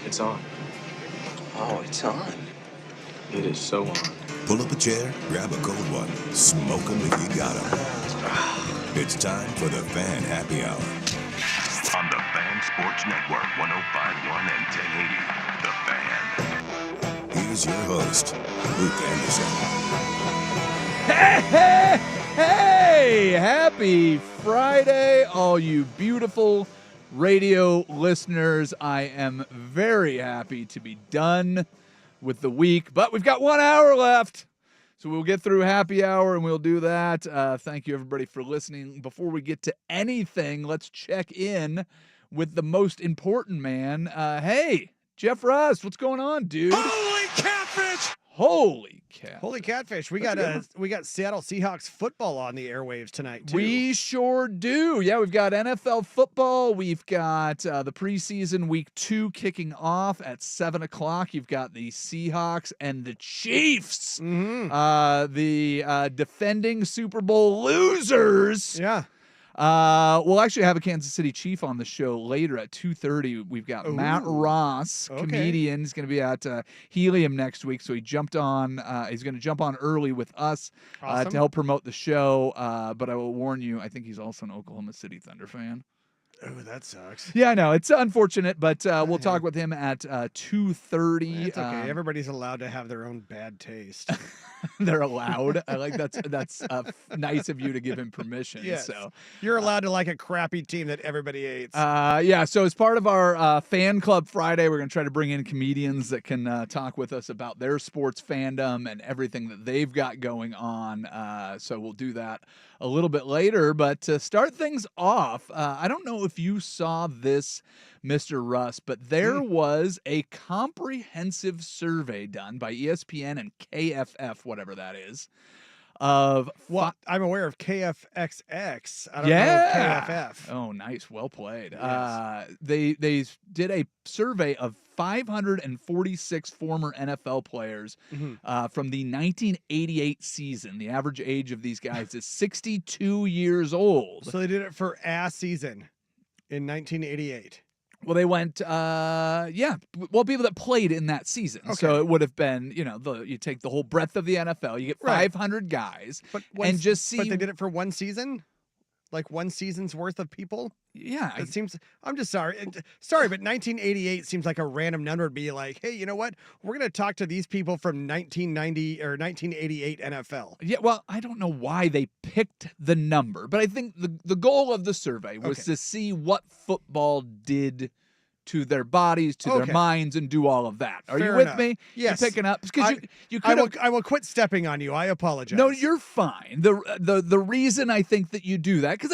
It's on. Oh, it's on. It is so on. Pull up a chair, grab a cold one, smoke 'em if you got 'em. It's time for the Fan Happy Hour. On the Fan Sports Network, 105.1 and 1080. The Fan. Here's your host, Luke Anderson. Hey! Happy Friday, all you beautiful radio listeners. I am very happy to be done with the week, but we've got 1 hour left. So we'll get through happy hour and we'll do that. Thank you, everybody, for listening. Before we get to anything, let's check in with the most important man. Hey, Jeff Rust, what's going on, dude? Holy catfish! Holy cow. Holy catfish. We got Seattle Seahawks football on the airwaves tonight, too. We sure do. Yeah, we've got NFL football. We've got the preseason week 2 kicking off at 7 o'clock. You've got the Seahawks and the Chiefs, the defending Super Bowl losers. Yeah. We'll actually have a Kansas City Chief on the show later at 2:30. We've got Matt Ross, comedian. He's going to be at Helium next week, so he jumped on. He's going to jump on early with us to help promote the show. But I will warn you, I think he's also an Oklahoma City Thunder fan. Oh, that sucks. Yeah, I know. It's unfortunate, but we'll talk with him at 2:30. It's okay. Everybody's allowed to have their own bad taste. They're allowed. I like that's nice of you to give him permission. Yes. So You're allowed to like a crappy team that everybody hates. Yeah, so as part of our Fan Club Friday, we're going to try to bring in comedians that can talk with us about their sports fandom and everything that they've got going on. So we'll do that a little bit later. But to start things off, I don't know if you saw this, Mr. Russ, but there was a comprehensive survey done by ESPN and KFF, whatever that is, of what? I'm aware of KFXX. I don't know of KFF. Oh, nice. Well played. Yes. They did a survey of 546 former NFL players from the 1988 season. The average age of these guys is 62 years old. So they did it for a season in 1988. Well, they went, people that played in that season. Okay. So it would have been, you take the whole breadth of the NFL, you get 500 guys, and just see. But they did it for one season? Like one season's worth of people? Yeah. It seems, I'm just sorry. Sorry, but 1988 seems like a random number to be like, hey, you know what? We're going to talk to these people from 1990 or 1988 NFL. Yeah, well, I don't know why they picked the number, but I think the goal of the survey was to see what football did to their bodies, to their minds, and do all of that. Are Fair you with enough. me? Yes. You're picking up? Because you I could will quit stepping on you. I apologize. No, you're fine. The reason I think that you do that, because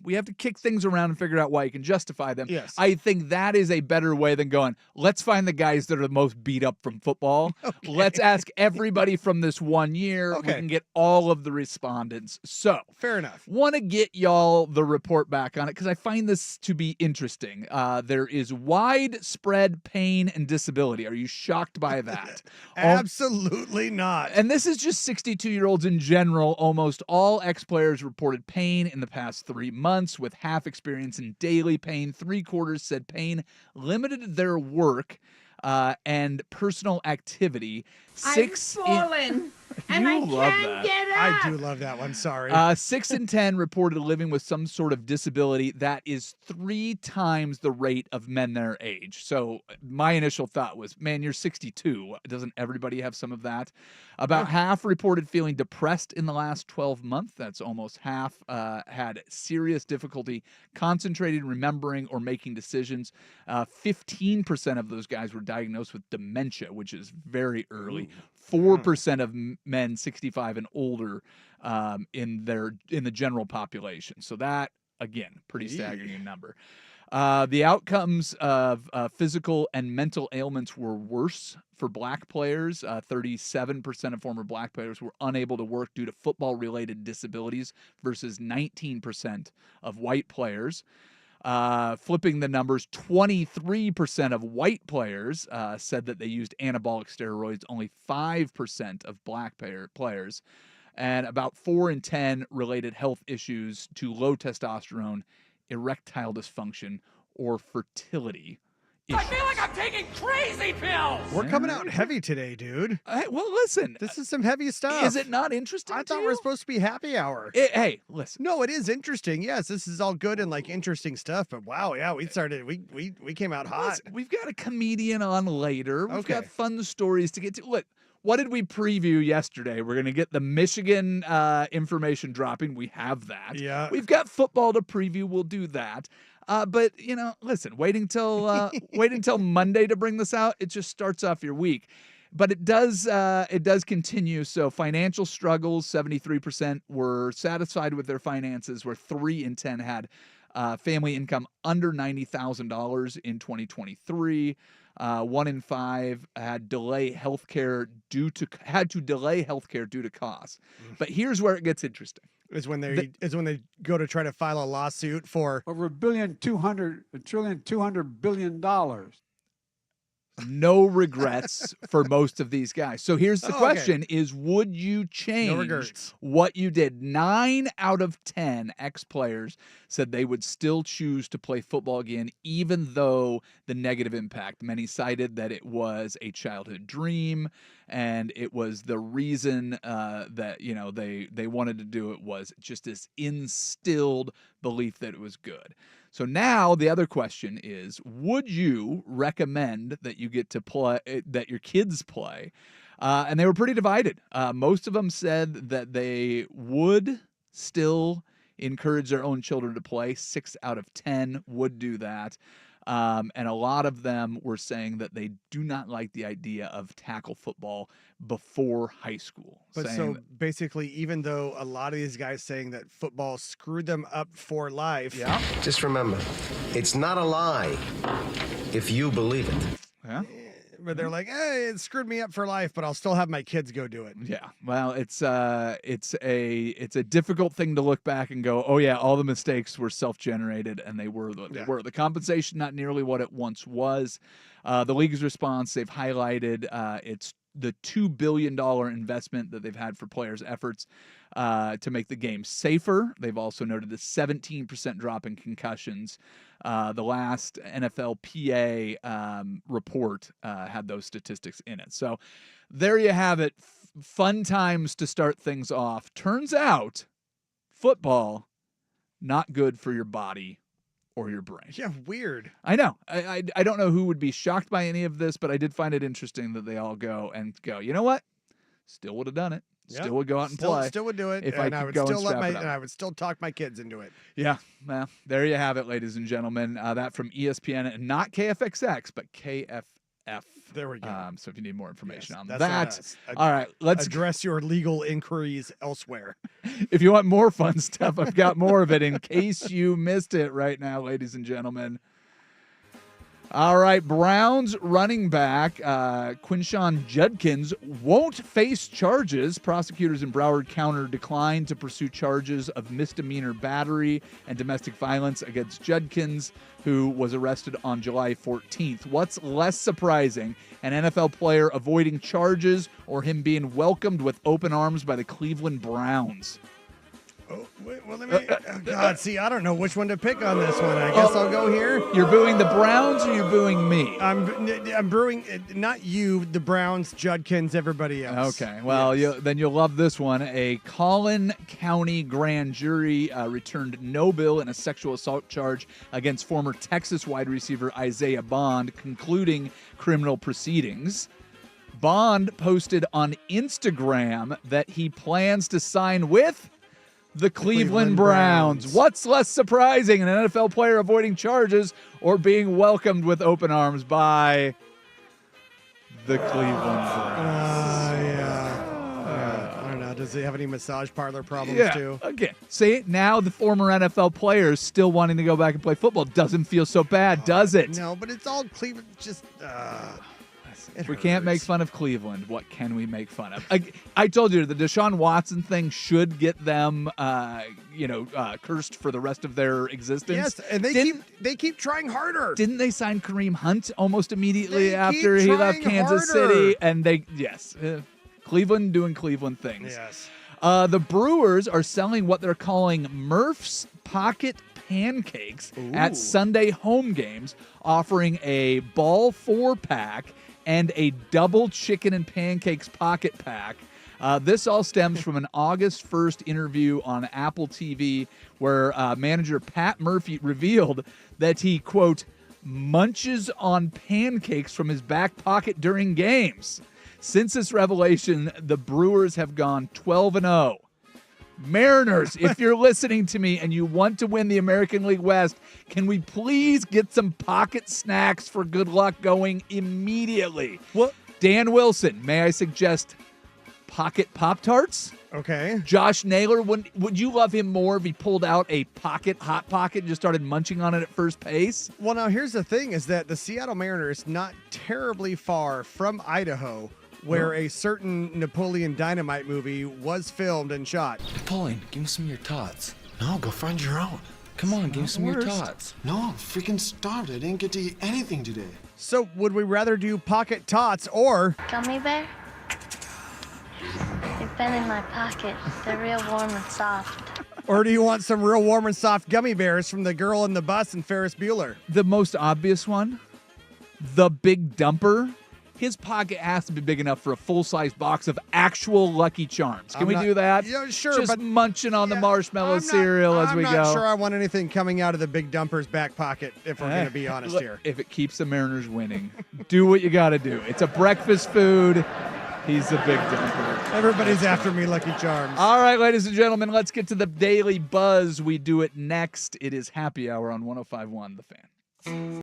we have to kick things around and figure out why you can justify them. Yes. I think that is a better way than going, let's find the guys that are the most beat up from football. Okay. Let's ask everybody from this 1 year. Okay. We can get all of the respondents. So fair enough. Want to get y'all the report back on it because I find this to be interesting. There is widespread pain and disability. Are you shocked by that? Absolutely not. And this is just 62-year-olds in general. Almost all ex-players reported pain in the past 3 months, with half experiencing daily pain. 3/4 said pain limited their work and personal activity. I've fallen and I can't get up. I do love that one. Sorry. 6 in 10 reported living with some sort of disability. That is 3 times the rate of men their age. So my initial thought was, man, you're 62. Doesn't everybody have some of that? About half reported feeling depressed in the last 12 months. That's almost half. Had serious difficulty concentrating, remembering, or making decisions. 15% of those guys were diagnosed with dementia, which is very early. 4% of men 65 and older in the general population. So that, again, pretty staggering number. The outcomes of physical and mental ailments were worse for black players. 37% of former black players were unable to work due to football-related disabilities versus 19% of white players. Flipping the numbers, 23% of white players said that they used anabolic steroids, only 5% of black players, and about 4 in 10 related health issues to low testosterone, erectile dysfunction, or fertility issue. I feel like I'm taking crazy pills. We're coming out heavy today, dude. Well, listen. This is some heavy stuff. Is it not interesting? I to thought you? we're supposed to be happy hour. Hey, listen. No, it is interesting. Yes, this is all good and like interesting stuff. But wow, yeah, we came out hot. Listen, we've got a comedian on later. We've got Okay. fun stories to get to. Look, what did we preview yesterday? We're going to get the Michigan information dropping. We have that. Yeah. We've got football to preview. We'll do that. But listen, waiting till Monday to bring this out, it just starts off your week. But it does continue. So financial struggles, 73% were satisfied with their finances, where 3 in 10 had family income under $90,000 in 2023. 1 in 5 had to delay healthcare due to costs. But here's where it gets interesting. Is when they go to try to file a lawsuit for over $1.2 billion. No regrets for most of these guys. So here's the Oh, question is, would you change regrets. what you did? 9 out of 10 ex-players said they would still choose to play football again, even though the negative impact. Many cited that it was a childhood dream, and it was the reason that they wanted to do it was just this instilled belief that it was good. So now the other question is, would you recommend that you get to play, that your kids play? And they were pretty divided. Most of them said that they would still encourage their own children to play. 6 out of 10 would do that. And a lot of them were saying that they do not like the idea of tackle football before high school. But so basically, even though a lot of these guys saying that football screwed them up for life. Yeah. Just remember, it's not a lie if you believe it. Yeah. But they're like, hey, it screwed me up for life, but I'll still have my kids go do it. Yeah. Well, it's a difficult thing to look back and go, oh yeah, all the mistakes were self-generated, and they were the compensation not nearly what it once was. The league's response, they've highlighted it's the $2 billion investment that they've had for players' efforts to make the game safer. They've also noted the 17% drop in concussions. The last NFLPA report had those statistics in it. So there you have it. Fun times to start things off. Turns out football, not good for your body or your brain. Yeah, weird. I know. I don't know who would be shocked by any of this, but I did find it interesting that they all go, you know what? Still would have done it. Still would go out and play. Still would do it. If and I I could would go still and let strap my it up. and I would still talk my kids into it. Yeah, well, there you have it, ladies and gentlemen. That from ESPN, and not KFXX, but KFF. There we go. So if you need more information on that's that, not us. all right, let's address your legal inquiries elsewhere. If you want more fun stuff, I've got more of it in case you missed it right now, ladies and gentlemen. All right, Browns running back Quinshon Judkins won't face charges. Prosecutors in Broward County declined to pursue charges of misdemeanor battery and domestic violence against Judkins, who was arrested on July 14th. What's less surprising, an NFL player avoiding charges or him being welcomed with open arms by the Cleveland Browns? Oh, wait, well, let me. Oh, God, see, I don't know which one to pick on this one. I guess I'll go here. You're booing the Browns or you're booing me? I'm booing not you, the Browns, Judkins, everybody else. Okay, well, Yes. then you'll love this one. A Collin County grand jury returned no bill in a sexual assault charge against former Texas wide receiver Isaiah Bond, concluding criminal proceedings. Bond posted on Instagram that he plans to sign with the Cleveland Browns. What's less surprising, an NFL player avoiding charges or being welcomed with open arms by the Cleveland Browns? Yeah. I don't know. Does he have any massage parlor problems too? Again, see, now the former NFL players still wanting to go back and play football doesn't feel so bad, does it? No, but it's all Cleveland. Just We can't make fun of Cleveland. What can we make fun of? I told you the Deshaun Watson thing should get them, cursed for the rest of their existence. Yes, and they keep trying harder. Didn't they sign Kareem Hunt almost immediately They after keep he left trying Kansas harder. City? And Cleveland doing Cleveland things. Yes. The Brewers are selling what they're calling Murph's Pocket pancakes at Sunday home games, offering a ball 4-pack and a double chicken and pancakes pocket pack. This all stems from an August 1st interview on Apple TV where manager Pat Murphy revealed that he, quote, munches on pancakes from his back pocket during games. Since this revelation, the Brewers have gone 12-0. Mariners, if you're listening to me and you want to win the American League West, can we please get some pocket snacks for good luck going immediately? What? Dan Wilson, may I suggest pocket Pop-Tarts? Okay. Josh Naylor, would you love him more if he pulled out a Hot Pocket and just started munching on it at first pace? Well, now here's the thing is that the Seattle Mariners not terribly far from Idaho, where a certain Napoleon Dynamite movie was filmed and shot. Napoleon, give me some of your tots. No, go find your own. Come on, give me some of your worst. tots. No, I'm freaking starved. I didn't get to eat anything today. So would we rather do pocket tots or Gummy bear? They've been in my pocket. They're real warm and soft. Or do you want some real warm and soft gummy bears from the girl in the bus and Ferris Bueller? The most obvious one, the Big Dumper. His pocket has to be big enough for a full-size box of actual Lucky Charms. Can we do that? Yeah, sure. Just but munching on the marshmallow I'm cereal as we go. I'm not sure I want anything coming out of the Big Dumper's back pocket, if we're going to be honest Look, here. If it keeps the Mariners winning, do what you got to do. It's a breakfast food. He's the Big Dumper. Everybody's after me, Lucky Charms. All right, ladies and gentlemen, let's get to the Daily Buzz. We do it next. It is Happy Hour on 105.1 The Fan.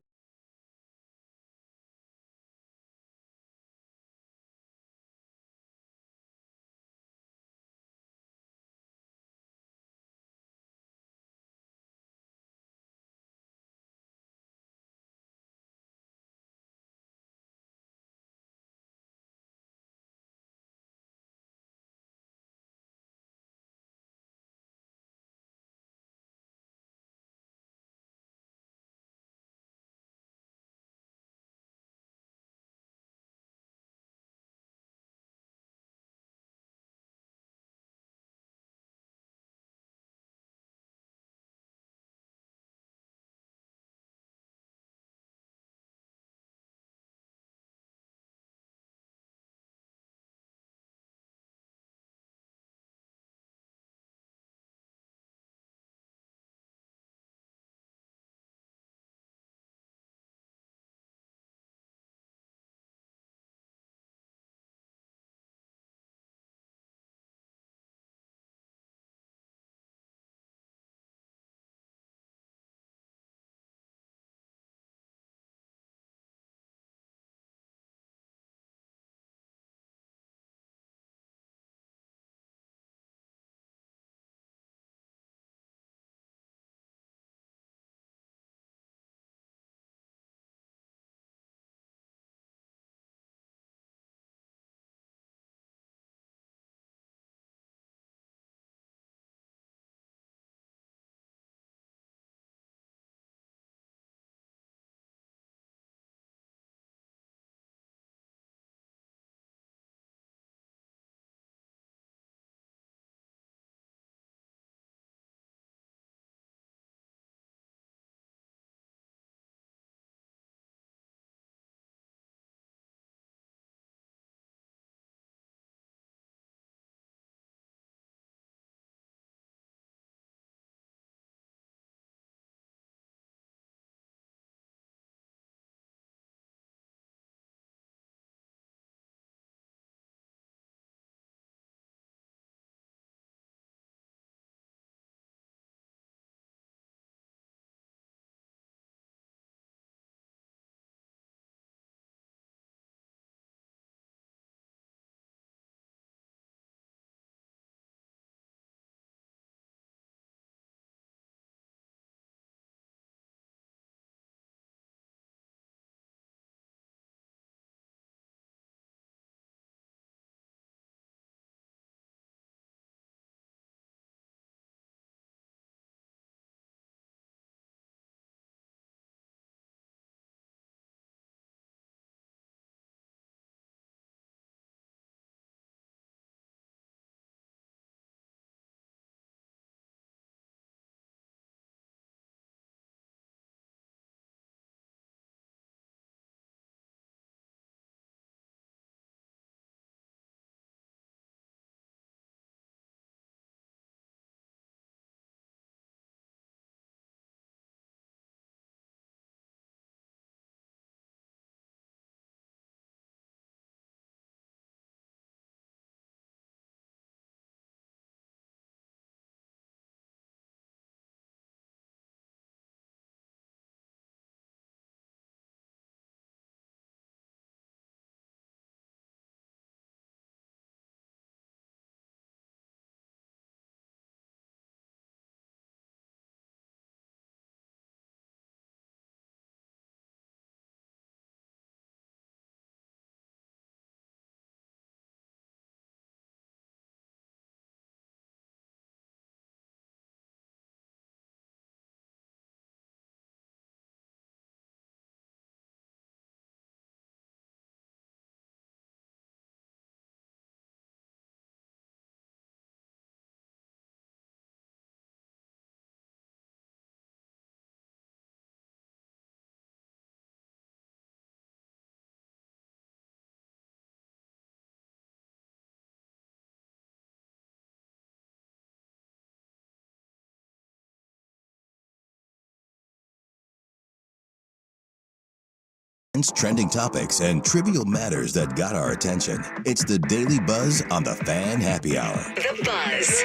Trending topics and trivial matters that got our attention. It's the Daily Buzz on the Fan Happy Hour. The Buzz.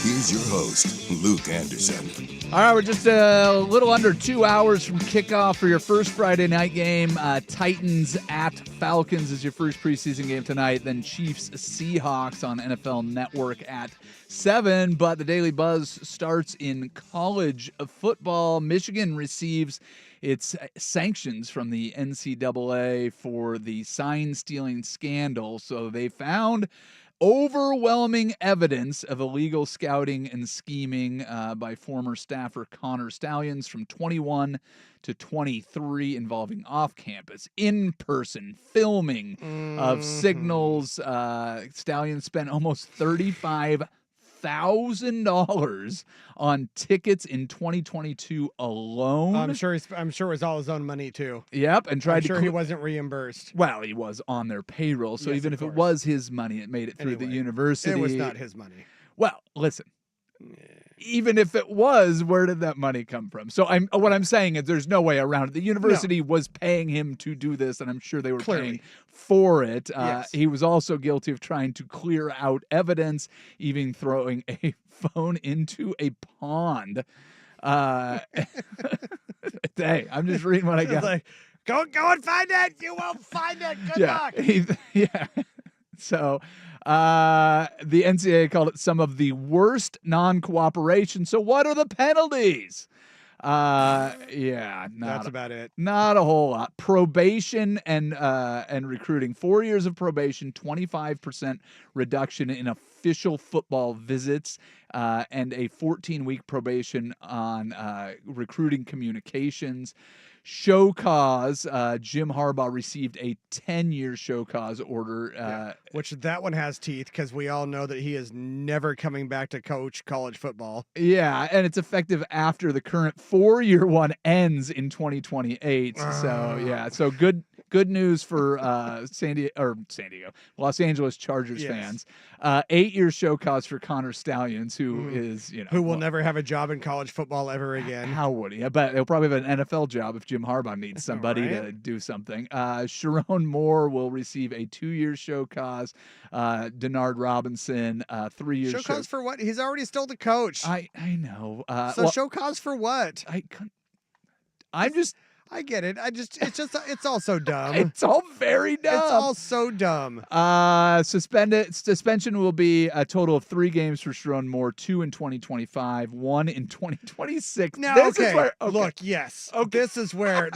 Here's your host, Luke Anderson. All right, we're just a little under 2 hours from kickoff for your first Friday night game. Titans at Falcons is your first preseason game tonight. Then Chiefs Seahawks on NFL Network at 7. But the Daily Buzz starts in college football. Michigan receives its sanctions from the NCAA for the sign-stealing scandal. So they found overwhelming evidence of illegal scouting and scheming by former staffer Connor Stalions from 21 to 23 involving off-campus, in-person filming of signals. Stalions spent almost $35,000 on tickets in 2022 alone. I'm sure it was all his own money too. Yep, and tried I'm to sure he wasn't reimbursed. Well, he was on their payroll, so Yes, even of if it course. was his money, it made it through the Anyway, university. It was not his money. Well, listen. Even if it was, where did that money come from? So what I'm saying is there's no way around it. The university was paying him to do this, and I'm sure they were paying for it. Yes. He was also guilty of trying to clear out evidence, even throwing a phone into a pond. Hey, I'm just reading what I got. It's like, go and find it. You won't find it. Good luck. Yeah. So the NCAA called it some of the worst non-cooperation. So what are the penalties? That's about it. Not a whole lot. Probation and recruiting. 4 years of probation, 25% reduction in official football visits, and a 14-week probation on recruiting communications. Show cause, Jim Harbaugh received a 10-year show cause order. Which that one has teeth because we all know that he is never coming back to coach college football. Yeah, and it's effective after the current 4-year one ends in 2028. So good news for Los Angeles Chargers fans. 8-year show cause for Connor Stalions, who is, who will never have a job in college football ever again. How would he? I bet he'll probably have an NFL job if Jim Harbaugh needs somebody Right? to do something. Sharon Moore will receive a 2-year show cause. Denard Robinson, 3 years Show cause for what? He's already still the coach. I know. Show cause for what? I get it. It's all so dumb. It's all very dumb. It's all so dumb. Suspension will be a total of 3 games for Sharon Moore, 2 in 2025, 1 in 2026. Now, This is where, look, yes. Okay. This is where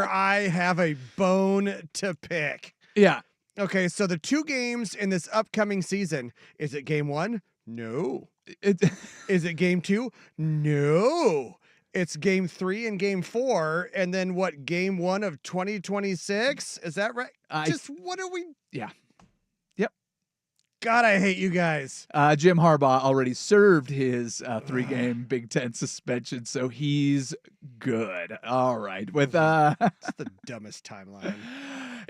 I have a bone to pick. Yeah. Okay, so the 2 games in this upcoming season, is it game 1? No. Is it game 2? No. It's game 3 and game 4, and then what, game 1 of 2026? Is that right? What are we? Yeah. Yep. God, I hate you guys. Jim Harbaugh already served his 3-game Big Ten suspension, so he's good. All right. With It's the dumbest timeline.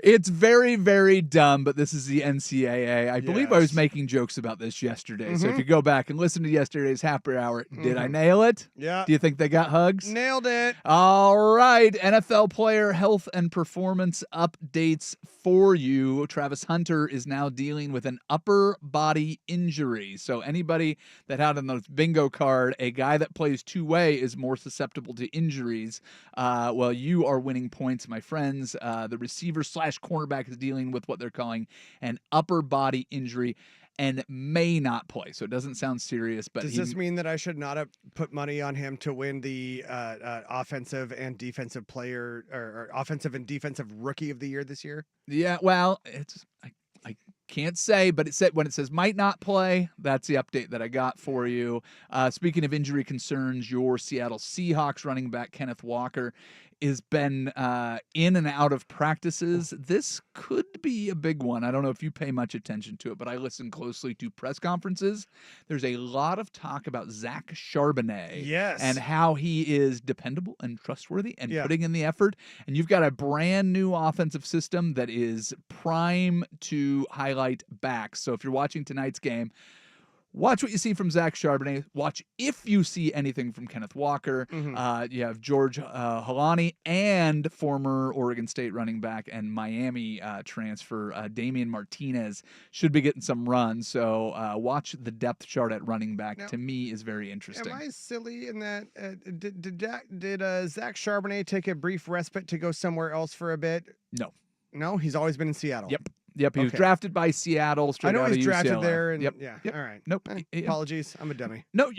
It's very, very dumb, but this is the NCAA. I believe I was making jokes about this yesterday. So if you go back and listen to yesterday's Happy Hour, did I nail it? Yeah. Do you think they got hugs? Nailed it. All right. NFL player health and performance updates for you. Travis Hunter is now dealing with an upper body injury. So anybody that had on the bingo card, a guy that plays two-way is more susceptible to injuries. Well, you are winning points, my friends. The receiver / cornerback is dealing with what they're calling an upper body injury and may not play. So it doesn't sound serious, but does this mean that I should not have put money on him to win the offensive and defensive player or offensive and defensive rookie of the year this year? Yeah, well, I can't say, but it said when it says might not play, that's the update that I got for you. Speaking of injury concerns, your Seattle Seahawks running back Kenneth Walker has been in and out of practices. This could be a big one. I don't know if you pay much attention to it, but I listen closely to press conferences. There's a lot of talk about Zach Charbonnet. Yes. And how he is dependable and trustworthy and putting in the effort. And you've got a brand new offensive system that is prime to highlight backs. So if you're watching tonight's game, Watch what you see from Zach Charbonnet. Watch if you see anything from Kenneth Walker. You have George Halani and former Oregon State running back and Miami transfer Damian Martinez should be getting some runs. So watch the depth chart at running back. Now, to me, is very interesting. Am I silly in that? Did Zach Charbonnet take a brief respite to go somewhere else for a bit? No. No, he's always been in Seattle. Yep, he was drafted by Seattle. Straight I know out he's of drafted UCLA. there. And Yep. All right. Nope. Apologies. I'm a dummy. No,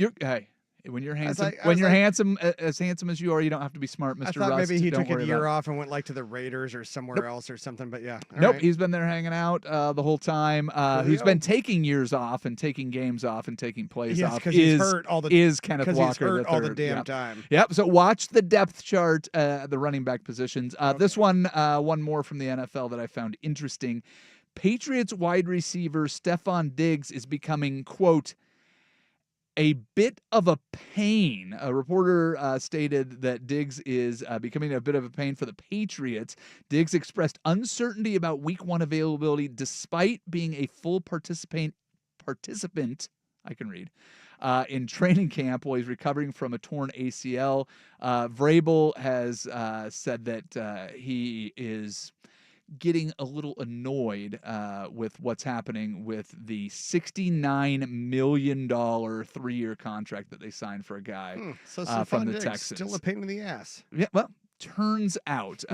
when you're handsome, I was like- handsome, as handsome as you are, you don't have to be smart, Mr. I thought Rust. maybe he Don't took a worry year about it. off and went like to the Raiders or somewhere else or something. But yeah. All Nope, right. he's been there hanging out the whole time. Who's been taking years off and taking games off and taking plays Yes, off because he's hurt all the is Kenneth 'cause Walker he's hurt the all the third. damn Yep. time. Yep. So watch the depth chart, the running back positions. This one more from the NFL that I found interesting. Patriots wide receiver Stephon Diggs is becoming, quote, a bit of a pain. A reporter stated that Diggs is becoming a bit of a pain for the Patriots. Diggs expressed uncertainty about week 1 availability despite being a full participant, I can read, in training camp while he's recovering from a torn ACL. Vrabel has said that he is getting a little annoyed with what's happening with the $69 million 3-year contract that they signed for a guy So from the Diggs, Texans. still a pain in the ass. Yeah, well, turns out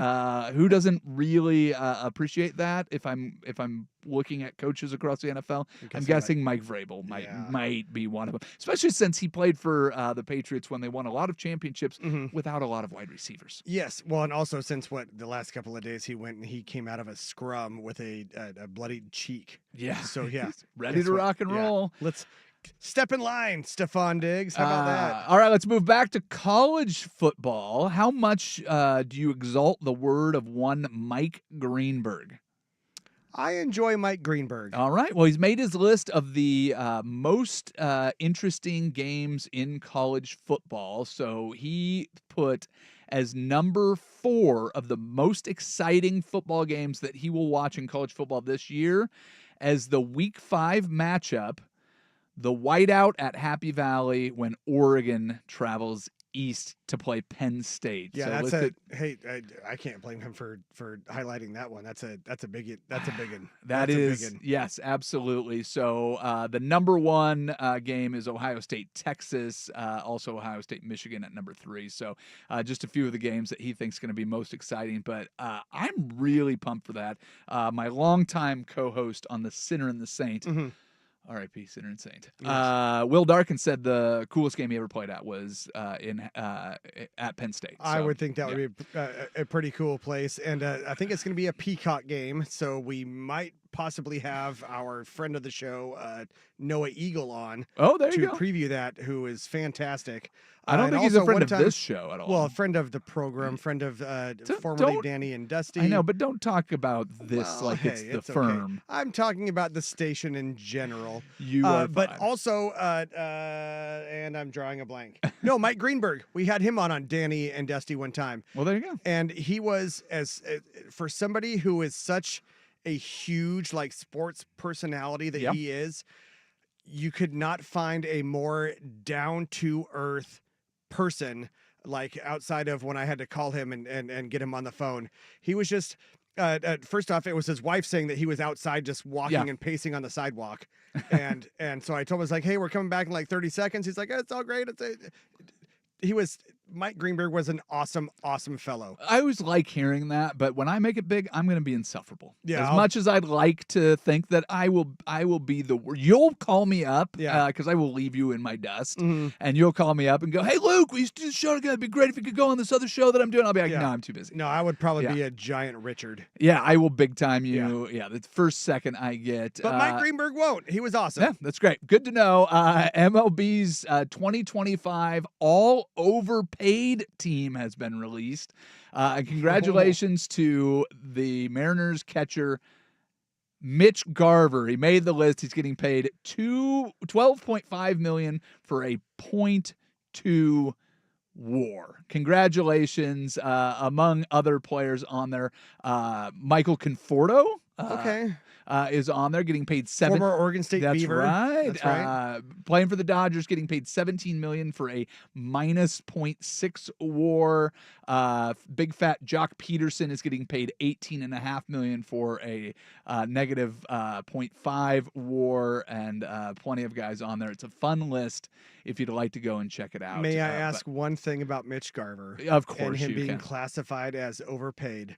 who doesn't really appreciate that? If I'm looking at coaches across the NFL, I'm guessing Mike Vrabel might be one of them, especially since he played for the Patriots when they won a lot of championships without a lot of wide receivers. Yes, well, and also since the last couple of days he went and he came out of a scrum with a bloodied cheek. Yeah, So yeah, ready to rock and roll. Let's step in line, Stephon Diggs. How about that? All right, let's move back to college football. How much do you exalt the word of one Mike Greenberg? I enjoy Mike Greenberg. All right. Well, he's made his list of the most interesting games in college football. So he put as number 4 of the most exciting football games that he will watch in college football this year as the Week 5 matchup, the whiteout at Happy Valley when Oregon travels east to play Penn State. Yeah, So hey, I can't blame him for highlighting that one. That's a big one. That is, yes, absolutely. So the number 1 game is Ohio State, Texas, also Ohio State, Michigan at number 3. So just a few of the games that he thinks going to be most exciting. But I'm really pumped for that. My longtime co-host on the Sinner and the Saint. R.I.P. Sinner and Saint. Yes. Will Darkin said the coolest game he ever played at was at Penn State. I would think that would be a pretty cool place. And I think it's going to be a Peacock game. So we might possibly have our friend of the show, Noah Eagle, on to preview that, who is fantastic. I don't think he's a friend of this show at all. Well, a friend of the program, friend of formerly Danny and Dusty. I know, but don't talk about this it's the firm. Okay. I'm talking about the station in general. You are but fine. also, and I'm drawing a blank. No, Mike Greenberg. We had him on Danny and Dusty one time. Well, there you go. And he was, for somebody who is such a huge sports personality that he is, you could not find a more down to earth person, outside of when I had to call him and get him on the phone. He was just first off, it was his wife saying that he was outside just walking and pacing on the sidewalk. and so I told him, I was like, hey, we're coming back in 30 seconds. He's like, it's all great. Mike Greenberg was an awesome, awesome fellow. I always like hearing that, but when I make it big, I'm going to be insufferable. Yeah, as much as I'd like to think that I will be you'll call me up, because I will leave you in my dust, and you'll call me up and go, hey, Luke, we used to do the show together. It'd be great if you could go on this other show that I'm doing. I'll be like, no, I'm too busy. No, I would probably be a giant Richard. Yeah, I will big time you. Yeah, the first second I get. But Mike Greenberg won't. He was awesome. Yeah, that's great. Good to know. MLB's 2025 all overpaid team has been released. Congratulations to the Mariners catcher Mitch Garver. He made the list. He's getting paid $12.5 million for a .2 WAR. Congratulations, among other players on there. Michael Conforto Okay. is on there, getting paid Former Oregon State That's Beaver. right. That's right. Playing for the Dodgers, getting paid $17 million for a minus .6 WAR. Big fat Jock Peterson is getting paid $18.5 million for a negative .5 WAR, and plenty of guys on there. It's a fun list if you'd like to go and check it out. May I ask one thing about Mitch Garver? Of course, and him you being can. classified as overpaid.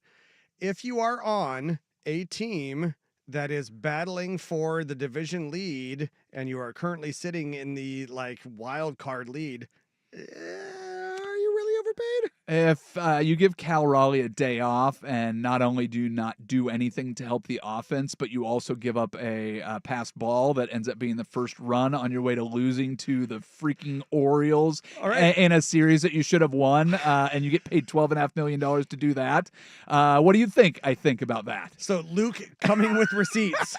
If you are on a team that is battling for the division lead and you are currently sitting in the wild card lead, are you really overpaid? If you give Cal Raleigh a day off and not only do not do anything to help the offense, but you also give up a pass ball that ends up being the first run on your way to losing to the freaking Orioles in a series that you should have won, and you get paid $12.5 million to do that. What do you think I think about that? So Luke coming with receipts.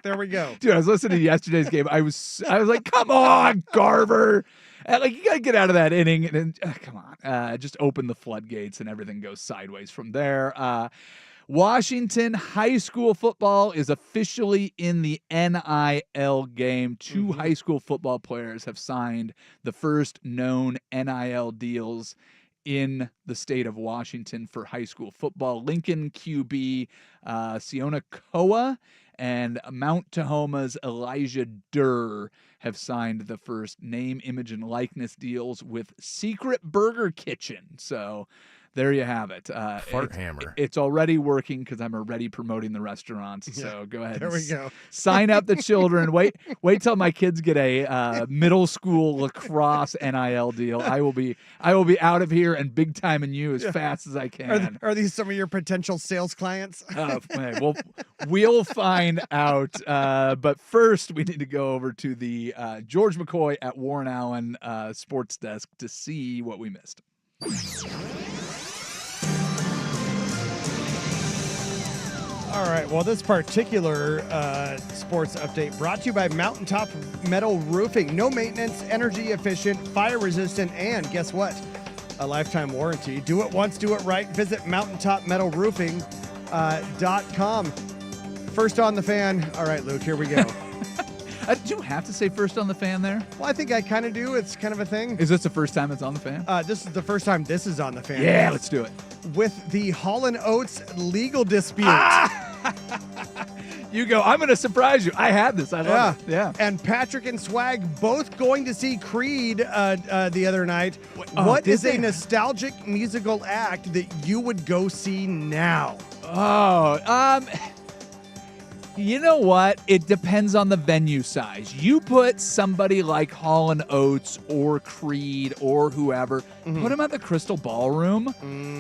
There we go. Dude, I was listening to yesterday's game. I was like, come on, Garver. You got to get out of that inning and come on, just open the floodgates and everything goes sideways from there. Washington high school football is officially in the NIL game. Two high school football players have signed the first known NIL deals in the state of Washington for high school football. Lincoln QB Siona Koa and Mount Tahoma's Elijah Durr have signed the first name, image, and likeness deals with Secret Burger Kitchen. So there you have it. Fart Hammer. It's already working because I'm already promoting the restaurant. So go ahead. There we go. Sign up the children. Wait till my kids get a middle school lacrosse NIL deal. I will be out of here and big timing you as fast as I can. Are these some of your potential sales clients? Well, we'll find out. But first, we need to go over to the George McCoy at Warren Allen sports desk to see what we missed. All right. Well, this particular sports update brought to you by Mountaintop Metal Roofing. No maintenance, energy efficient, fire resistant, and guess what? A lifetime warranty. Do it once, do it right. Visit mountaintopmetalroofing.com. First on the fan. All right, Luke, here we go. Do you have to say first on the fan there? Well, I think I kind of do. It's kind of a thing. Is this the first time it's on the fan? This is the first time this is on the fan. Yeah, let's do it. With the Hall & Oates legal dispute. You go, I'm going to surprise you. I had this. I love it. Yeah. And Patrick and Swag both going to see Creed the other night. What is a nostalgic musical act that you would go see now? You know what? It depends on the venue size. You put somebody like Hall & Oates or Creed or whoever, put them at the Crystal Ballroom,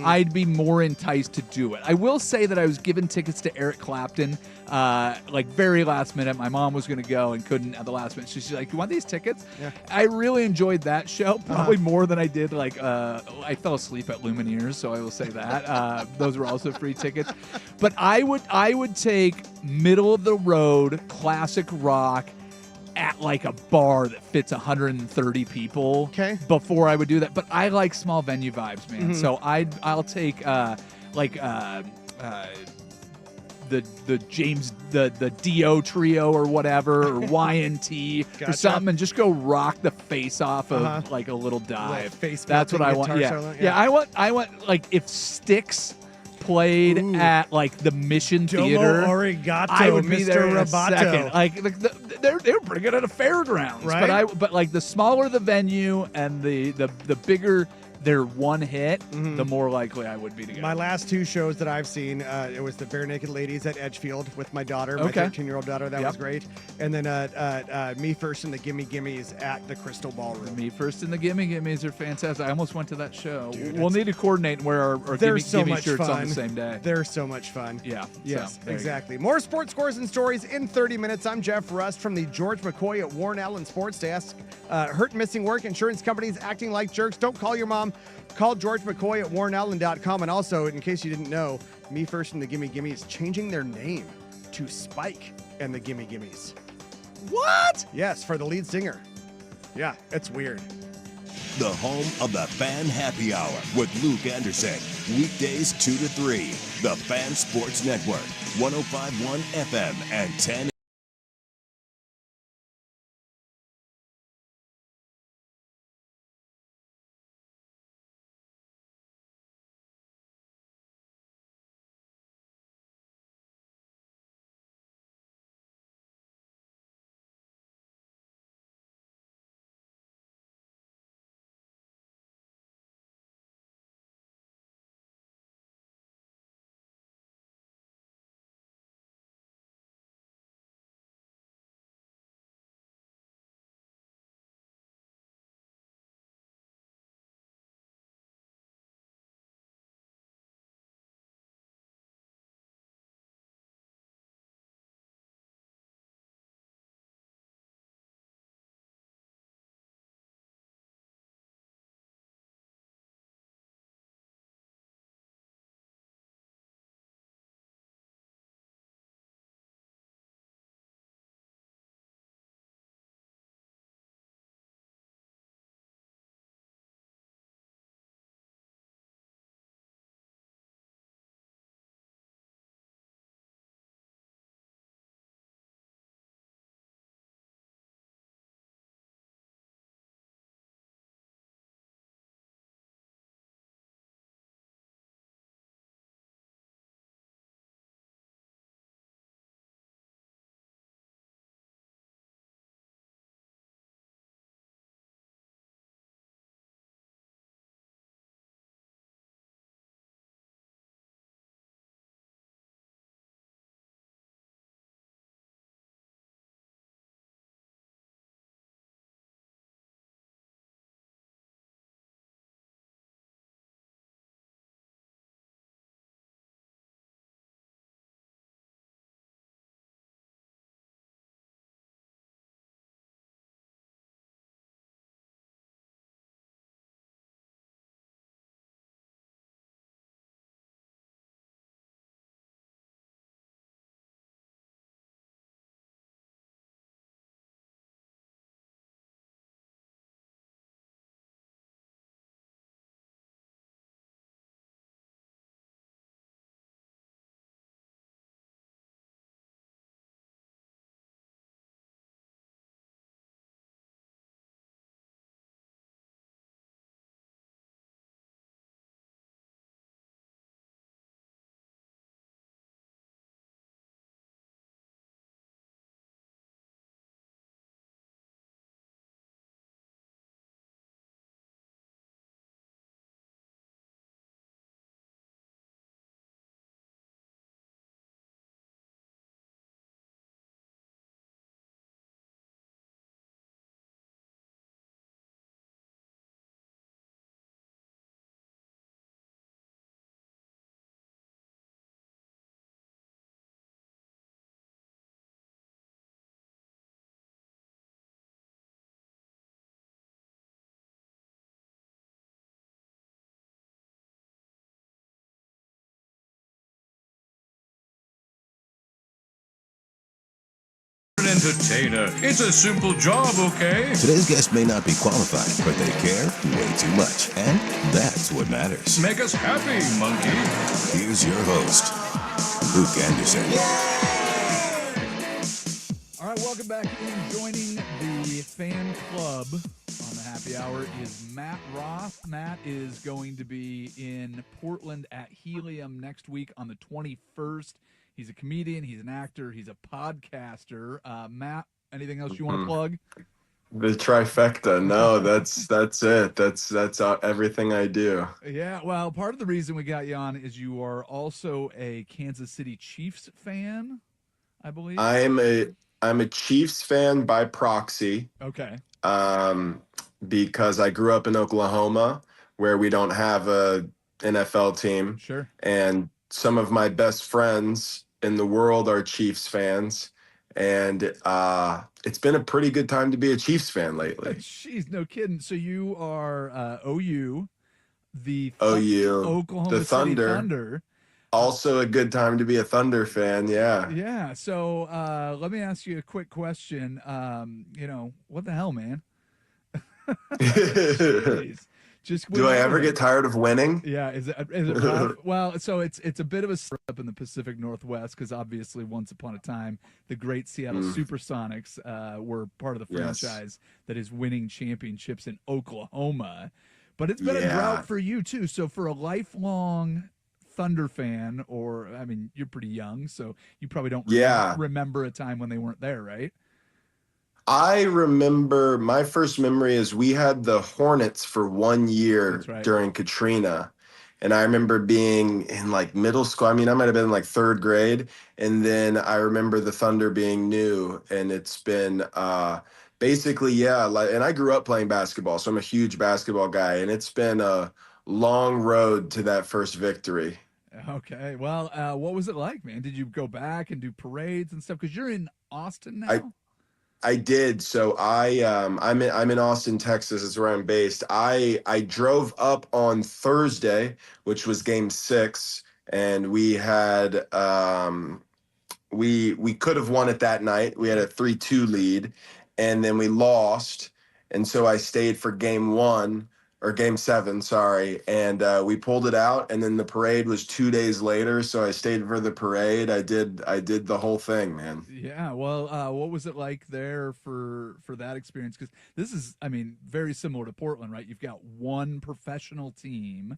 I'd be more enticed to do it. I will say that I was given tickets to Eric Clapton, very last minute. My mom was going to go and couldn't at the last minute. She's like, you want these tickets? Yeah. I really enjoyed that show, probably more than I did. I fell asleep at Lumineers, so I will say that. Those were also free tickets. But I would take middle of the road classic rock at a bar that fits 130 people before I would do that. But I like small venue vibes, man. So I'll take the James the Dio trio or whatever or Y&T or something, and just go rock the face off of a little dive. That's what I want. Yeah. I want if Styx played at the Mission Theater, Arigato, I would be there in a Roboto. second. They were pretty good at a fairgrounds, right? But the smaller the venue and the bigger their one hit, the more likely I would be to go. My last two shows that I've seen, it was the Bare Naked Ladies at Edgefield with my daughter, my 13-year-old daughter. That was great. And then Me First and the Gimme Gimmes at the Crystal Ballroom. Me First and the Gimme Gimmes are fantastic. I almost went to that show. Dude, we'll need to coordinate and wear our Gimme Gimme shirts on the same day. They're so much fun. Yeah. Yes, exactly. More sports scores and stories in 30 minutes. I'm Jeff Rust from the George McCoy at Warren Allen Sports Desk. Hurt and missing work, insurance companies acting like jerks. Don't call your mom. Call George McCoy at warrenallen.com. And also, in case you didn't know, Me First and the Gimme Gimmes changing their name to Spike and the Gimme Gimmes. What? Yes, for the lead singer. Yeah, it's weird. the home of the Fan Happy Hour with Luke Anderson. Weekdays 2 to 3. The Fan Sports Network, 105.1 FM and 10. Entertainer. It's a simple job, okay? Today's guest may not be qualified, but they care way too much. And that's what matters. Make us happy, monkey. Here's your host, Luke Anderson. All right, welcome back in. Joining the fan club on the happy hour is Matt Roth. Matt is going to be in Portland at Helium next week on the 21st. He's a comedian, he's an actor, he's a podcaster. Matt, anything else you want to plug? The trifecta. No, that's it. That's everything I do. Yeah, well, part of the reason we got you on is you are also a Kansas City Chiefs fan, I believe. I'm a Chiefs fan by proxy. Okay. Because I grew up in Oklahoma, where we don't have a NFL team. Sure. And some of my best friends in the world are Chiefs fans, and it's been a pretty good time to be a Chiefs fan lately. Jeez, no kidding. So you are OU, the Oklahoma City Thunder. Thunder. Also a good time to be a Thunder fan, yeah. Yeah, so let me ask you a quick question. What the hell, man? Jeez. Just Do I ever winning. get tired of winning? Yeah, is it rough? Well, so it's a bit of a step up in the Pacific Northwest because obviously once upon a time the great Seattle Supersonics were part of the franchise that is winning championships in Oklahoma. But it's been a drought for you too. So for a lifelong Thunder fan, or I mean, you're pretty young, so you probably don't remember a time when they weren't there, right? I remember my first memory is we had the Hornets for 1 year during Katrina. And I remember being in like middle school. I mean, I might have been in like third grade. And then I remember the Thunder being new. And it's been basically, and I grew up playing basketball. So I'm a huge basketball guy. And it's been a long road to that first victory. Okay. Well, what was it like, man? Did you go back and do parades and stuff? Because you're in Austin now. I did. So I'm in Austin, Texas. Is where I'm based. I drove up on Thursday, which was Game 6, and we had we could have won it that night. We had a 3-2 lead, and then we lost. And so I stayed for Game 1 or Game 7, sorry, and we pulled it out. And then the parade was 2 days later, so I stayed for the parade. I did the whole thing, man. Yeah. Well, what was it like there for that experience? Because this is, I mean, very similar to Portland, right? You've got one professional team.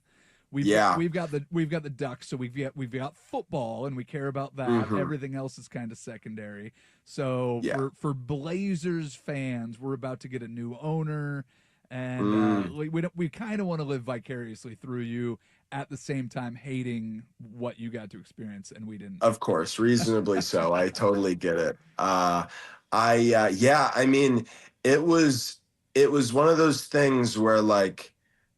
We've got the Ducks, so we've got football, and we care about that. Everything else is kind of secondary. So for Blazers fans, we're about to get a new owner. And we kind of want to live vicariously through you, at the same time hating what you got to experience and we didn't. Of course, reasonably so. I totally get it. I mean, it was one of those things where, like,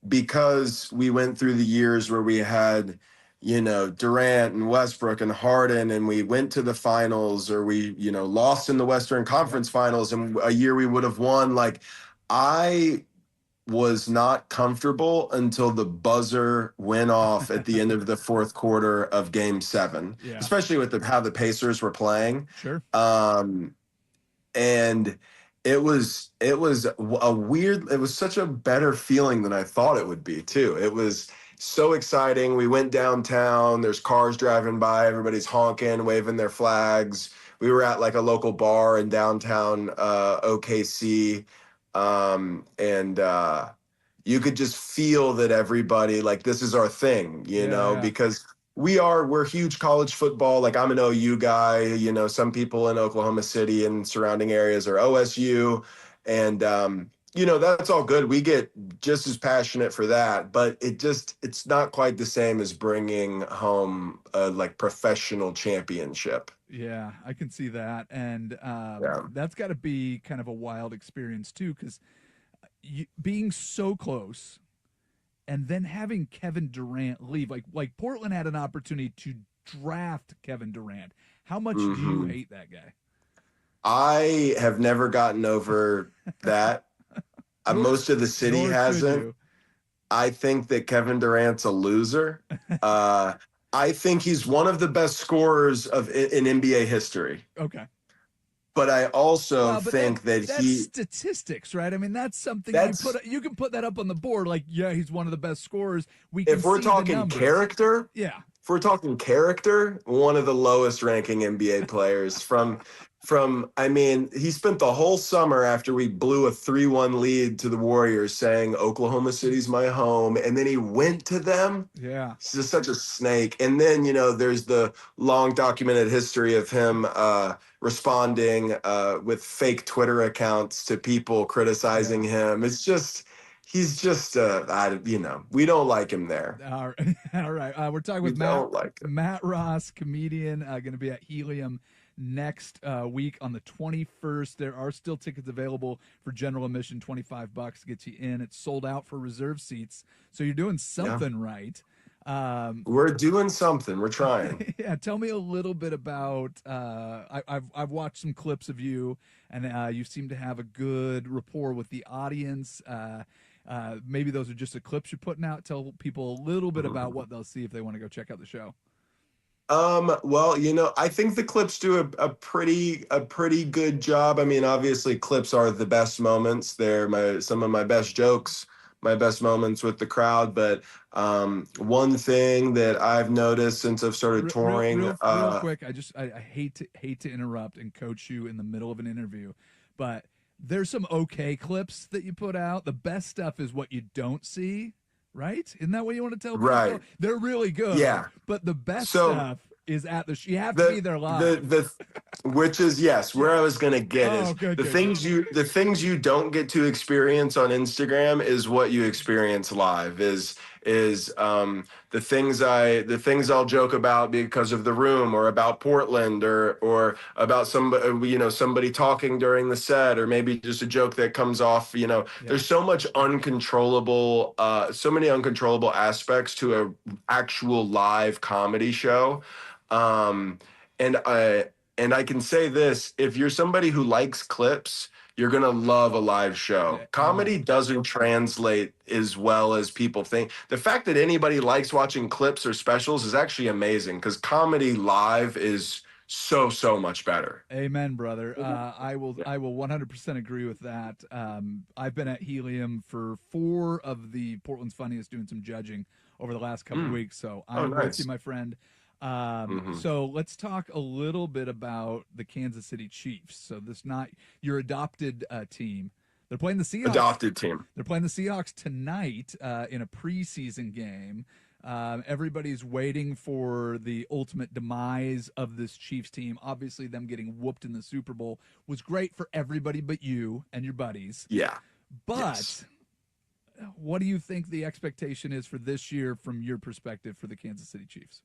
because we went through the years where we had, Durant and Westbrook and Harden, and we went to the finals, or we, lost in the Western Conference Finals, and a year we would have won. Like, I was not comfortable until the buzzer went off at the end of the fourth quarter of Game 7, especially with how the Pacers were playing. Sure. And it was such a better feeling than I thought it would be too. It was so exciting. We went downtown, there's cars driving by, everybody's honking, waving their flags. We were at like a local bar in downtown OKC. And you could just feel that everybody, like, this is our thing, because we're huge college football. Like, I'm an OU guy, some people in Oklahoma City and surrounding areas are OSU, and that's all good. We get just as passionate for that, but it's not quite the same as bringing home a like professional championship. Yeah, I can see that. And that's got to be kind of a wild experience too, because being so close and then having Kevin Durant leave, like Portland had an opportunity to draft Kevin Durant. How much do you hate that guy? I have never gotten over that. Most of the city hasn't. I think that Kevin Durant's a loser. I think he's one of the best scorers in NBA history. Okay. But I also think that's statistics, right? I mean, that's something you can put that up on the board. Like, yeah, he's one of the best scorers. If we're talking character, if we're talking character, one of the lowest ranking NBA players I mean, he spent the whole summer after we blew a 3-1 lead to the Warriors saying Oklahoma City's my home, and then he went to them. Yeah. He's just such a snake. And then, there's the long documented history of him responding with fake Twitter accounts to people criticizing him. It's just, he's just, we don't like him there. All right. We're talking with Matt Ross, comedian, going to be at Helium next week on the 21st. There are still tickets available for general admission, $25 gets you in. It's sold out for reserve seats, so you're doing something right. We're doing something. We're trying. Yeah, tell me a little bit about. I've watched some clips of you, and you seem to have a good rapport with the audience. Maybe those are just the clips you're putting out. Tell people a little bit about what they'll see if they want to go check out the show. Well, I think the clips do a pretty good job. I mean, obviously clips are the best moments. They're some of my best jokes, my best moments with the crowd. But one thing that I've noticed since I've started touring, real quick, I hate to interrupt and coach you in the middle of an interview, but there's some okay clips that you put out. The best stuff is what you don't see. Right? Isn't that what you want to tell people? Right. They're really good. Yeah. But the best stuff is at you have to be there live. Which is where I was gonna get is the things you don't get to experience on Instagram is what you experience live. Is the things I'll joke about because of the room, or about Portland, or about somebody talking during the set, or maybe just a joke that comes off. There's so many uncontrollable aspects to a actual live comedy show, and I can say this: if you're somebody who likes clips, you're going to love a live show. Comedy doesn't translate as well as people think. The fact that anybody likes watching clips or specials is actually amazing, because comedy live is so much better. Amen, brother. I will 100% agree with that. I've been at Helium for 4 of the Portland's Funniest doing some judging over the last couple of weeks, so I'm with you, my friend. So let's talk a little bit about the Kansas City Chiefs. So this not your adopted team. They're playing the Seahawks. Adopted team. They're playing the Seahawks tonight in a preseason game. Everybody's waiting for the ultimate demise of this Chiefs team. Obviously, them getting whooped in the Super Bowl was great for everybody but you and your buddies. Yeah. But what do you think the expectation is for this year from your perspective for the Kansas City Chiefs?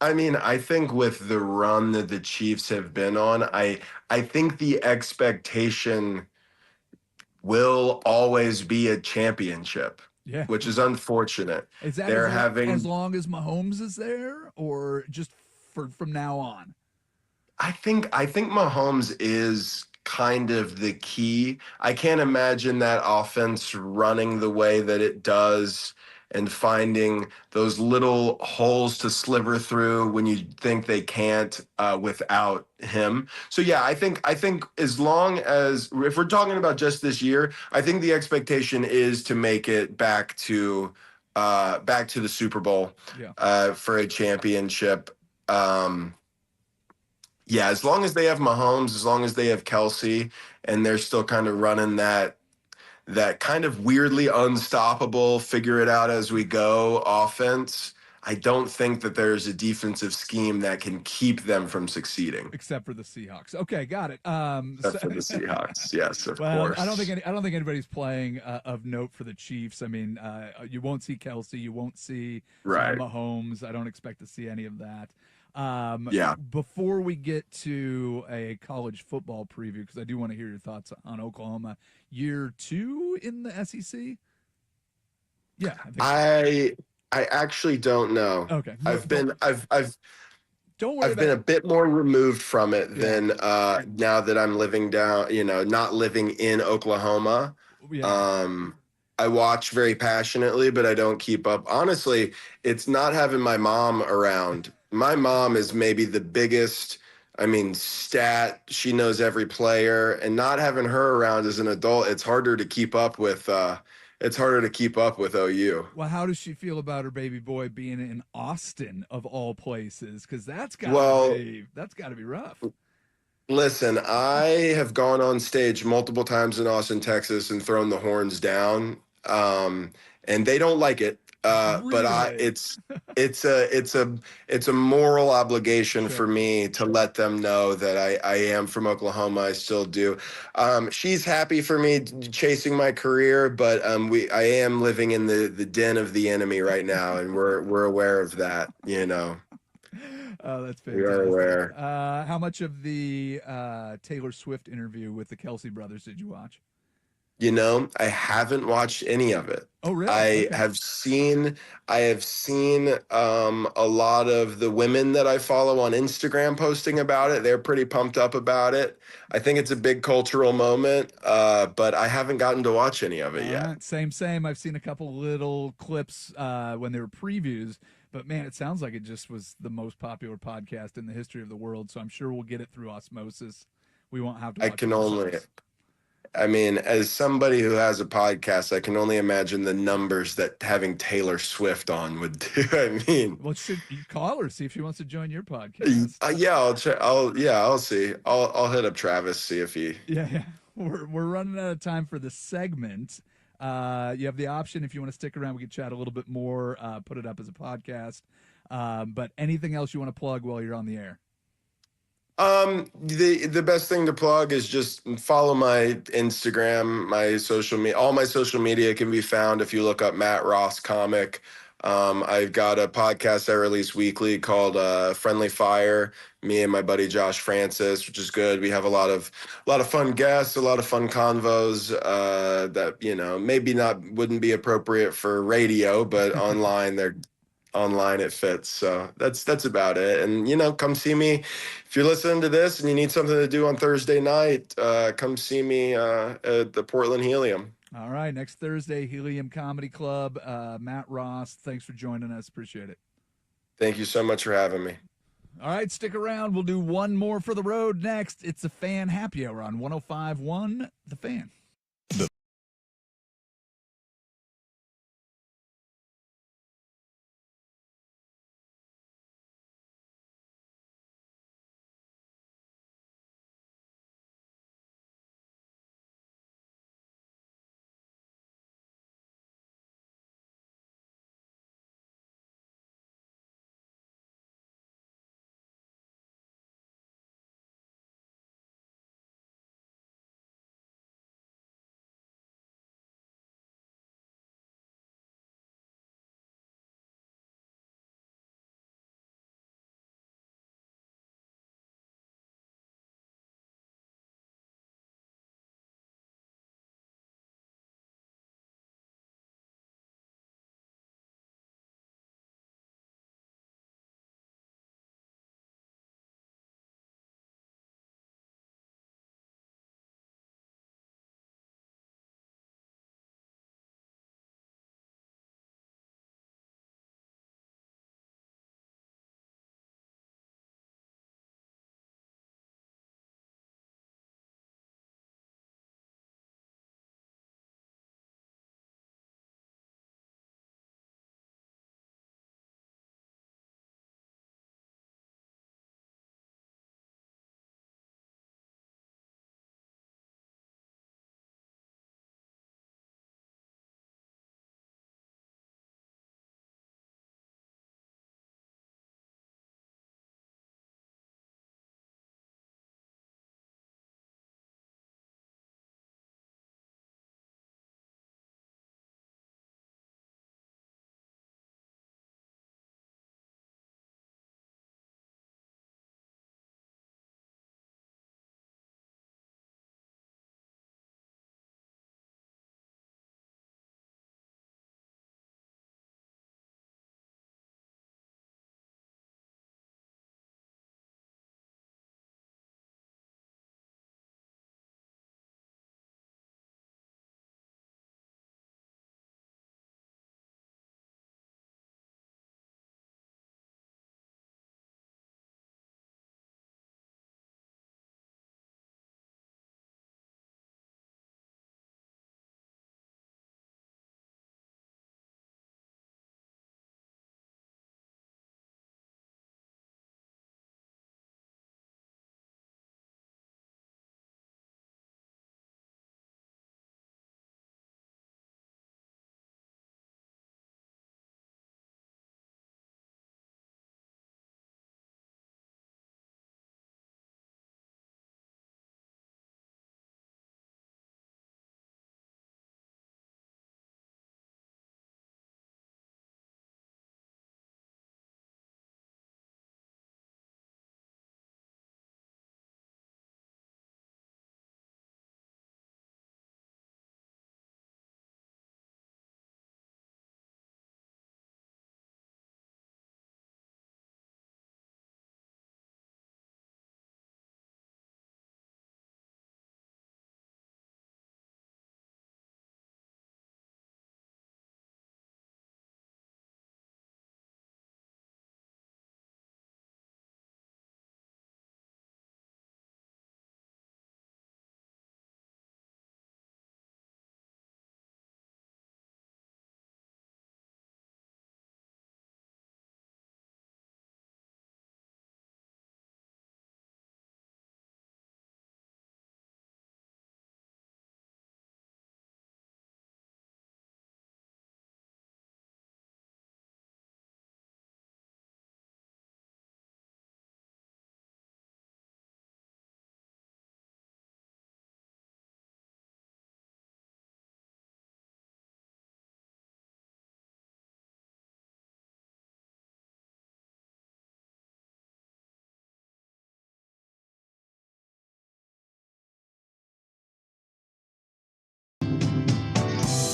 I mean, I think with the run that the Chiefs have been on, I think the expectation will always be a championship. Yeah. Which is unfortunate. Is that as long as Mahomes is there, or just from now on? I think Mahomes is kind of the key. I can't imagine that offense running the way that it does and finding those little holes to sliver through when you think they can't without him. So yeah, I think as long as, if we're talking about just this year, I think the expectation is to make it back to the Super Bowl for a championship. Yeah, as long as they have Mahomes, as long as they have Kelsey, and they're still kind of running that kind of weirdly unstoppable, figure it out as we go offense, I don't think that there's a defensive scheme that can keep them from succeeding. Except for the Seahawks. Okay, got it. Except for the Seahawks, yes, of course. I don't think anybody's playing of note for the Chiefs. I mean, you won't see Kelsey, you won't see Mahomes. I don't expect to see any of that. Before we get to a college football preview, because I do want to hear your thoughts on Oklahoma, year 2 in the SEC. Yeah, I actually don't know. Okay, I've been a bit more removed from it than now that I'm living down. Not living in Oklahoma. Yeah. I watch very passionately, but I don't keep up. Honestly, it's not having my mom around. My mom is maybe the biggest, stat. She knows every player, and not having her around as an adult, it's harder to keep up with. It's harder to keep up with OU. Well, how does she feel about her baby boy being in Austin of all places? Because that's got to be rough. Listen, I have gone on stage multiple times in Austin, Texas, and thrown the horns down, and they don't like it. But it's a moral obligation for me to let them know that I am from Oklahoma. I still do. She's happy for me chasing my career, but I am living in the den of the enemy right now, and we're aware of that. Oh, that's fantastic. We are aware. How much of the Taylor Swift interview with the Kelsey brothers did you watch? I haven't watched any of it. Oh, really? I have seen a lot of the women that I follow on Instagram posting about it. They're pretty pumped up about it. I think it's a big cultural moment, but I haven't gotten to watch any of it yet. Same. I've seen a couple little clips when they were previews, But man, it sounds like it just was the most popular podcast in the history of the world. So I'm sure we'll get it through osmosis. We won't have to. I watch can commercials. only, I mean, as somebody who has a podcast, I can only imagine the numbers that having Taylor Swift on would do. I mean, Well, should you call her, see if she wants to join your podcast? yeah, I'll see. I'll hit up Travis, see if he. Yeah. We're running out of time for the segment. You have the option if you want to stick around. We can chat a little bit more. Put it up as a podcast. But anything else you want to plug while you're on the air? The best thing to plug is just follow my Instagram, my social media. All my social media can be found if you look up Matt Ross Comic. I've got a podcast I release weekly called Friendly Fire. Me and my buddy Josh Francis, which is good. We have a lot of fun guests, a lot of fun convos that maybe wouldn't be appropriate for radio, but online it fits. So that's about it. And come see me if you're listening to this and you need something to do on Thursday night. Come see me at the Portland Helium. All right, next Thursday, Helium Comedy Club. Matt Ross, thanks for joining us. Appreciate it. Thank you so much for having me. All right, stick around. We'll do one more for the road next. It's a Fan Happy Hour on 105.1 The Fan.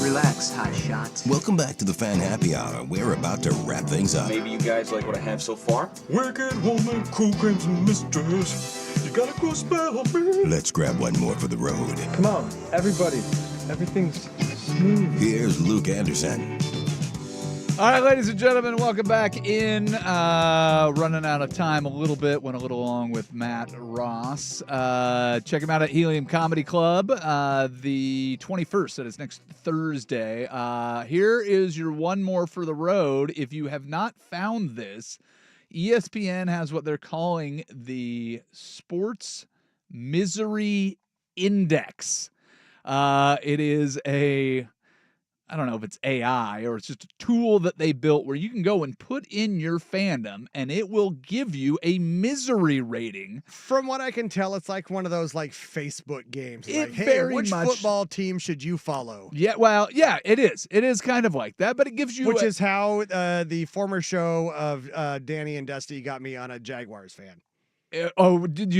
Relax, hot shot. Welcome back to the Fan Happy Hour. We're about to wrap things up. Maybe you guys like what I have so far? Wicked woman, cool creams and misters. You gotta go spell on me. Let's grab one more for the road. Come on, everybody. Everything's smooth. Here's Luke Anderson. All right, ladies and gentlemen, welcome back in. Running out of time a little bit, went a little long with Matt Ross. Check him out at Helium Comedy Club the 21st. That is next Thursday. Here is your one more for the road. If you have not found this, ESPN has what they're calling the Sports Misery Index. It is I don't know if it's AI or it's just a tool that they built where you can go and put in your fandom and it will give you a misery rating. From what I can tell, it's like one of those like Facebook games. It Like, hey, very which much- football team should you follow? Yeah, well, yeah, it is. It is kind of like that, but it gives you Which is how the former show of Danny and Dusty got me on a Jaguars fan. you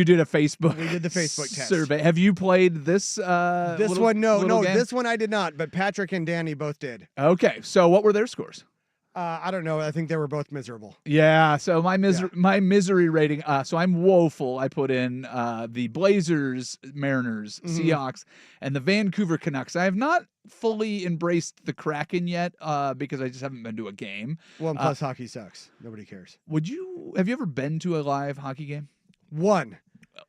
did a Facebook? We did the Facebook test. survey. Have you played this? This one, no, this one I did not, but Patrick and Danny both did. Okay, so what were their scores? I don't know. I think they were both miserable. Yeah, so my misery rating. So I'm woeful. I put in the Blazers, Mariners, Seahawks, and the Vancouver Canucks. I have not fully embraced the Kraken yet because I just haven't been to a game. Well, and plus hockey sucks. Nobody cares. Have you ever been to a live hockey game? One.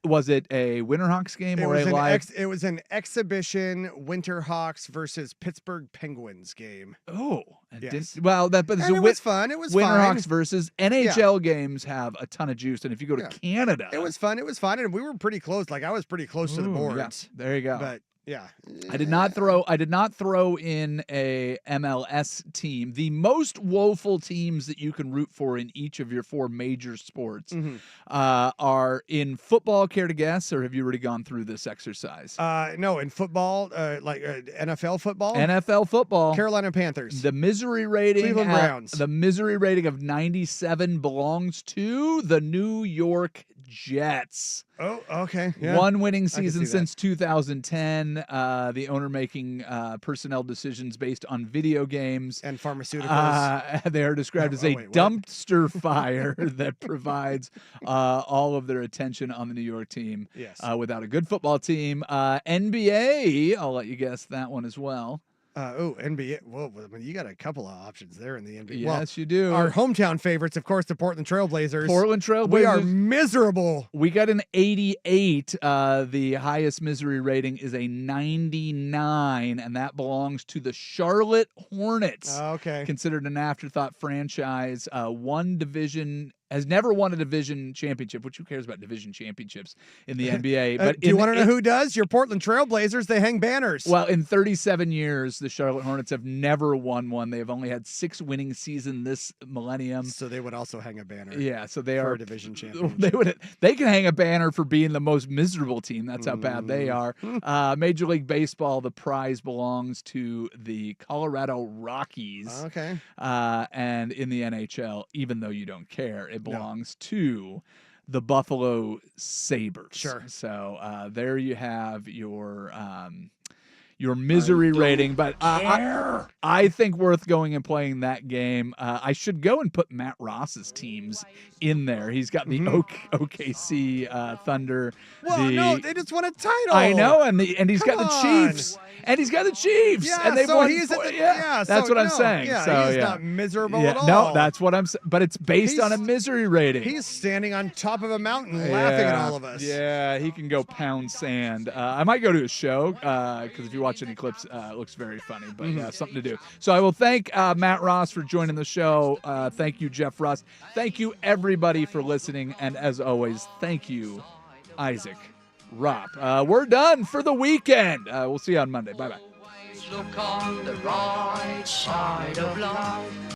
Was it a Winterhawks game or a live? It was an exhibition Winterhawks versus Pittsburgh Penguins game. Oh, yes. But it was fun. It was Winterhawks fine. versus NHL games have a ton of juice, and if you go to Canada, it was fun. It was fun, and we were pretty close. Like I was pretty close to the boards. Yeah, there you go. But yeah, I did not throw in a MLS team. The most woeful teams that you can root for in each of your four major sports are in football. Care to guess, or have you already gone through this exercise? No, in football, NFL football. NFL football. Carolina Panthers. The misery rating. Cleveland Browns. The misery rating of 97 belongs to the New York Jets. Oh, okay. Yeah. One winning season since 2010. The owner making personnel decisions based on video games and pharmaceuticals. They are described as a dumpster fire that provides all of their attention on the New York team. Yes. Without a good football team. NBA, I'll let you guess that one as well. NBA. Whoa, I mean, you got a couple of options there in the NBA. Yes, you do. Our hometown favorites, of course, the Portland Trailblazers. We are miserable. We got an 88. The highest misery rating is a 99, and that belongs to the Charlotte Hornets. Okay. Considered an afterthought franchise. Has never won a division championship, which who cares about division championships in the NBA? But do you want to know who does? Your Portland Trailblazers, they hang banners. Well, in 37 years, the Charlotte Hornets have never won one. They have only had 6 winning seasons this millennium. So they would also hang a banner. Yeah, so they for are a division championship. They can hang a banner for being the most miserable team. That's how bad they are. Major League Baseball, the prize belongs to the Colorado Rockies. Okay. And in the NHL, even though you don't care, it belongs to the Buffalo Sabres. Sure. So there you have your misery rating, but I think worth going and playing that game. I should go and put Matt Ross's teams in there. He's got the OKC Thunder. Well, no, they just won a title. I know, and he's got the Chiefs. And he's got the Chiefs. Yeah, and they've so won. he's That's what I'm saying. Yeah, so, he's not miserable at all. No, that's what I'm saying. But it's based on a misery rating. He's standing on top of a mountain laughing at all of us. Yeah, he can go pound sand. I might go to his show because if you watch any clips, it looks very funny. But something to do. So I will thank Matt Ross for joining the show. Thank you, Jeff Russ. Thank you, everybody, for listening. And as always, thank you, Isaac Ropp. We're done for the weekend. We'll see you on Monday. Bye-bye. Look on the right side of life.